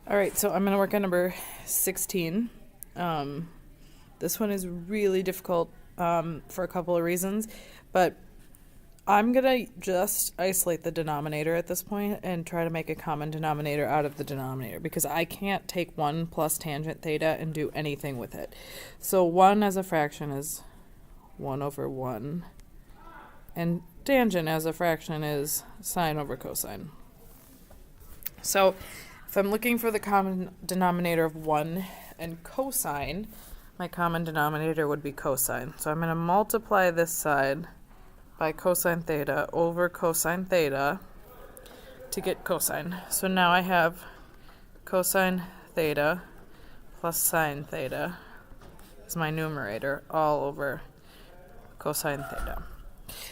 All right, so I'm going to work on number 16. This one is really difficult for a couple of reasons, but I'm going to just isolate the denominator at this point and try to make a common denominator out of the denominator because I can't take 1 plus tangent theta and do anything with it. So 1 as a fraction is 1 over 1, and tangent as a fraction is sine over cosine. So if I'm looking for the common denominator of 1 and cosine, my common denominator would be cosine. So I'm going to multiply this side by cosine theta over cosine theta to get cosine. So now I have cosine theta plus sine theta is my numerator all over cosine theta.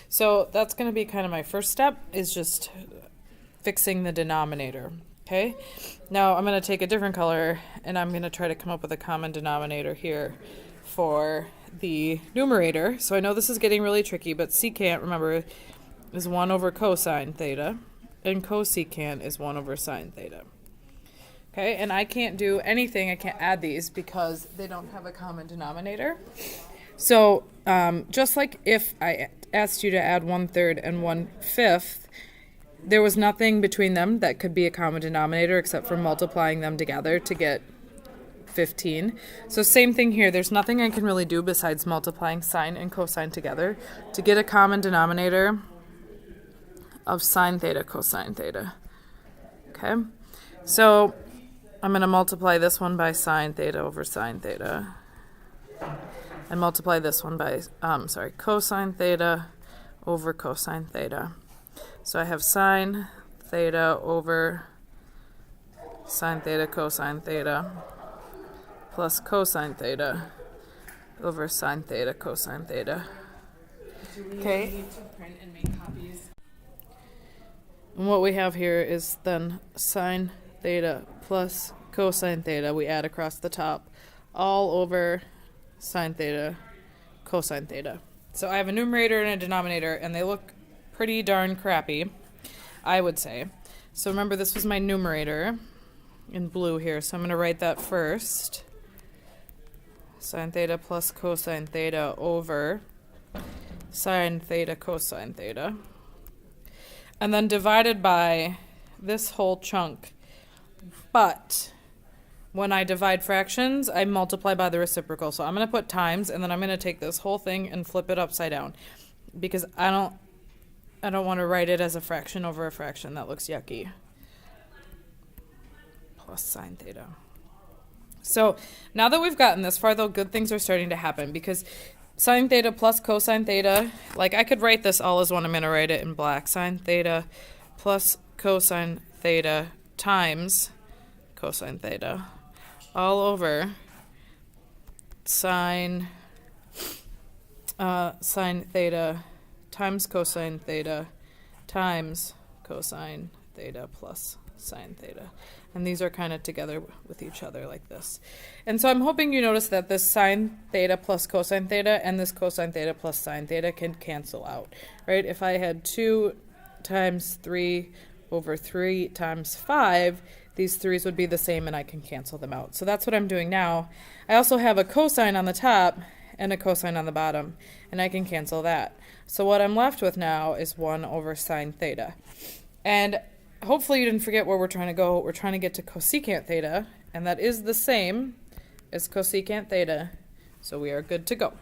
So that's going to be kind of my first step, is just fixing the denominator. Okay, now I'm going to take a different color and I'm going to try to come up with a common denominator here for the numerator. So I know this is getting really tricky, but secant, remember, is 1 over cosine theta, and cosecant is 1 over sine theta. Okay, and I can't do anything, I can't add these because they don't have a common denominator. So just like if I asked you to add 1/3 and 1/5, there was nothing between them that could be a common denominator except for multiplying them together to get 15. So same thing here. There's nothing I can really do besides multiplying sine and cosine together to get a common denominator of sine theta cosine theta. Okay, so I'm going to multiply this one by sine theta over sine theta, and multiply this one by cosine theta over cosine theta. So I have sine theta over sine theta cosine theta plus cosine theta over sine theta cosine theta. Okay. Need to print and make copies. And what we have here is then sine theta plus cosine theta. We add across the top all over sine theta cosine theta. So I have a numerator and a denominator, and they look pretty darn crappy, I would say. So remember, this was my numerator in blue here, so I'm going to write that first. Sine theta plus cosine theta over sine theta cosine theta. And then divided by this whole chunk. But when I divide fractions, I multiply by the reciprocal. So I'm going to put times, and then I'm going to take this whole thing and flip it upside down, because I don't want to write it as a fraction over a fraction. That looks yucky. Plus sine theta. So now that we've gotten this far, though, good things are starting to happen, because sine theta plus cosine theta, like I could write this all as one. I'm going to write it in black. Sine theta plus cosine theta times cosine theta all over sine theta times cosine theta times cosine theta plus sine theta. And these are kind of together with each other like this. And so I'm hoping you notice that this sine theta plus cosine theta and this cosine theta plus sine theta can cancel out, right? If I had 2 times 3 over 3 times 5, these 3's would be the same and I can cancel them out. So that's what I'm doing now. I also have a cosine on the top and a cosine on the bottom, and I can cancel that. So what I'm left with now is 1 over sine theta. And hopefully you didn't forget where we're trying to go. We're trying to get to cosecant theta, and that is the same as cosecant theta, so we are good to go.